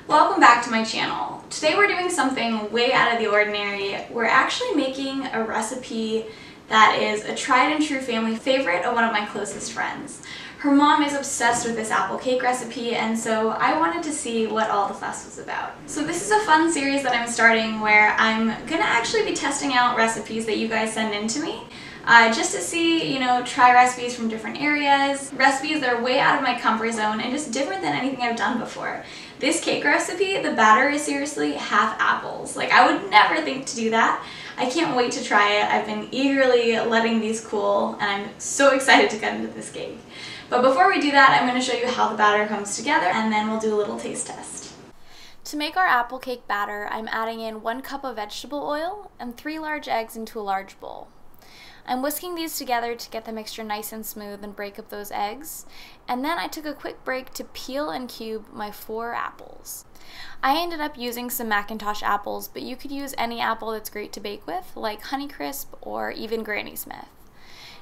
Welcome back to my channel. Today we're doing something way out of the ordinary. We're actually making a recipe that is a tried and true family favorite of one of my closest friends. Her mom is obsessed with this apple cake recipe, and so I wanted to see what all the fuss was about. So this is a fun series that I'm starting where I'm gonna actually be testing out recipes that you guys send in to me. Just to see, try recipes from different areas, recipes that are way out of my comfort zone and just different than anything I've done before. This cake recipe, the batter is seriously half apples. Like, I would never think to do that. I can't wait to try it. I've been eagerly letting these cool, and I'm so excited to cut into this cake. But before we do that, I'm going to show you how the batter comes together, and then we'll do a little taste test. To make our apple cake batter, I'm adding in 1 cup of vegetable oil and 3 large eggs into a large bowl. I'm whisking these together to get the mixture nice and smooth and break up those eggs, and then I took a quick break to peel and cube my 4 apples. I ended up using some Macintosh apples, but you could use any apple that's great to bake with, like Honeycrisp or even Granny Smith.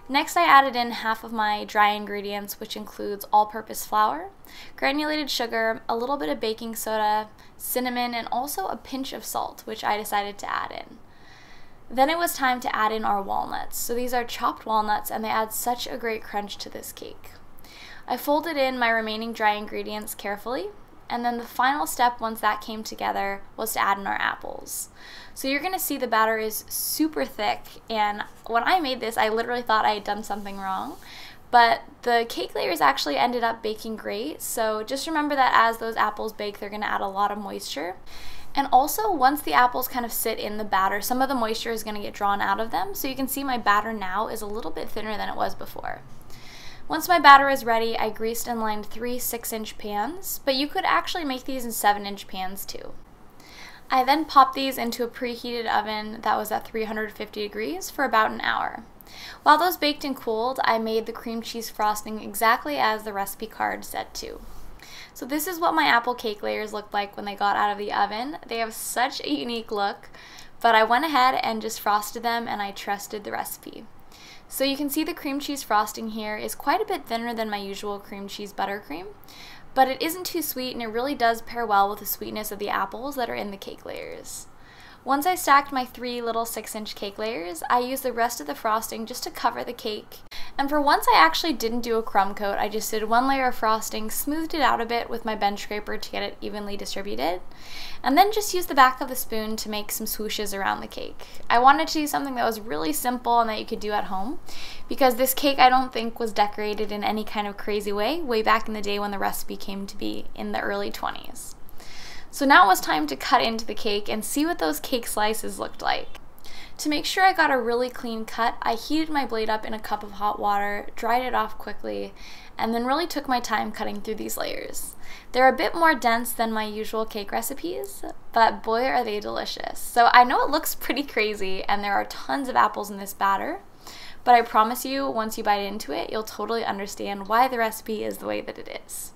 Next, I added in half of my dry ingredients, which includes all-purpose flour, granulated sugar, a little bit of baking soda, cinnamon, and also a pinch of salt, which I decided to add in. Then it was time to add in our walnuts. So these are chopped walnuts, and they add such a great crunch to this cake. I folded in my remaining dry ingredients carefully, and then the final step once that came together was to add in our apples. So you're gonna see the batter is super thick, and when I made this, I literally thought I had done something wrong. But the cake layers actually ended up baking great, so just remember that as those apples bake, they're gonna add a lot of moisture. And also, once the apples kind of sit in the batter, some of the moisture is going to get drawn out of them, so you can see my batter now is a little bit thinner than it was before. Once my batter is ready, I greased and lined 3 6-inch pans, but you could actually make these in 7-inch pans too. I then popped these into a preheated oven that was at 350 degrees for about an hour. While those baked and cooled, I made the cream cheese frosting exactly as the recipe card said to. So this is what my apple cake layers looked like when they got out of the oven. They have such a unique look, but I went ahead and just frosted them, and I trusted the recipe. So you can see the cream cheese frosting here is quite a bit thinner than my usual cream cheese buttercream, but it isn't too sweet, and it really does pair well with the sweetness of the apples that are in the cake layers. Once I stacked my 3 little 6-inch cake layers, I used the rest of the frosting just to cover the cake. And for once, I actually didn't do a crumb coat. I just did 1 layer of frosting, smoothed it out a bit with my bench scraper to get it evenly distributed, and then just used the back of the spoon to make some swooshes around the cake. I wanted to do something that was really simple and that you could do at home, because this cake I don't think was decorated in any kind of crazy way back in the day when the recipe came to be in the early 20s. So now it was time to cut into the cake and see what those cake slices looked like. To make sure I got a really clean cut, I heated my blade up in a cup of hot water, dried it off quickly, and then really took my time cutting through these layers. They're a bit more dense than my usual cake recipes, but boy are they delicious. So I know it looks pretty crazy and there are tons of apples in this batter, but I promise you, once you bite into it, you'll totally understand why the recipe is the way that it is.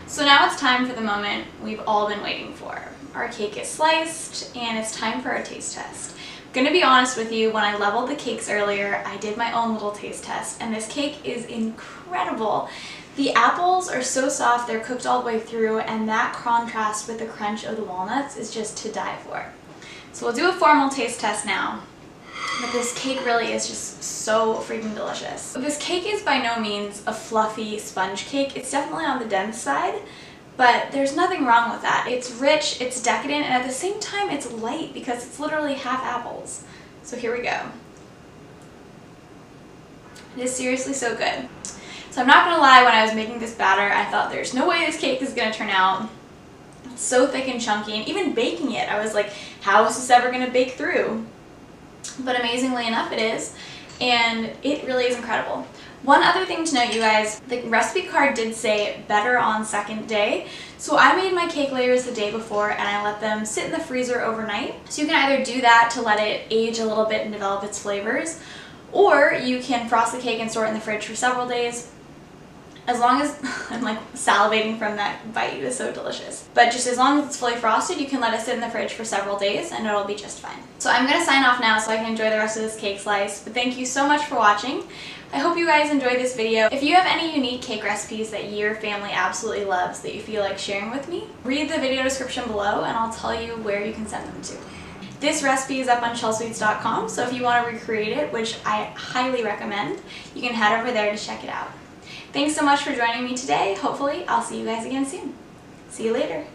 So now it's time for the moment we've all been waiting for. Our cake is sliced, and it's time for our taste test. I'm gonna be honest with you, when I leveled the cakes earlier, I did my own little taste test, and this cake is incredible. The apples are so soft, they're cooked all the way through, and that contrast with the crunch of the walnuts is just to die for. So we'll do a formal taste test now. But this cake really is just so freaking delicious. This cake is by no means a fluffy sponge cake. It's definitely on the dense side, but there's nothing wrong with that. It's rich, it's decadent, and at the same time it's light because it's literally half apples. So here we go. It is seriously so good. So I'm not gonna lie, when I was making this batter, I thought there's no way this cake is gonna turn out. It's so thick and chunky, and even baking it, I was like, how is this ever gonna bake through? But amazingly enough it is, and it really is incredible. One other thing to note, you guys, the recipe card did say better on second day, so I made my cake layers the day before and I let them sit in the freezer overnight. So you can either do that to let it age a little bit and develop its flavors, or you can frost the cake and store it in the fridge for several days. As long as, I'm like salivating from that bite, it is so delicious. But just as long as it's fully frosted, you can let it sit in the fridge for several days and it'll be just fine. So I'm gonna sign off now so I can enjoy the rest of this cake slice, but thank you so much for watching. I hope you guys enjoyed this video. If you have any unique cake recipes that your family absolutely loves that you feel like sharing with me, read the video description below and I'll tell you where you can send them to. This recipe is up on Chelsweets.com, so if you want to recreate it, which I highly recommend, you can head over there to check it out. Thanks so much for joining me today. Hopefully, I'll see you guys again soon. See you later.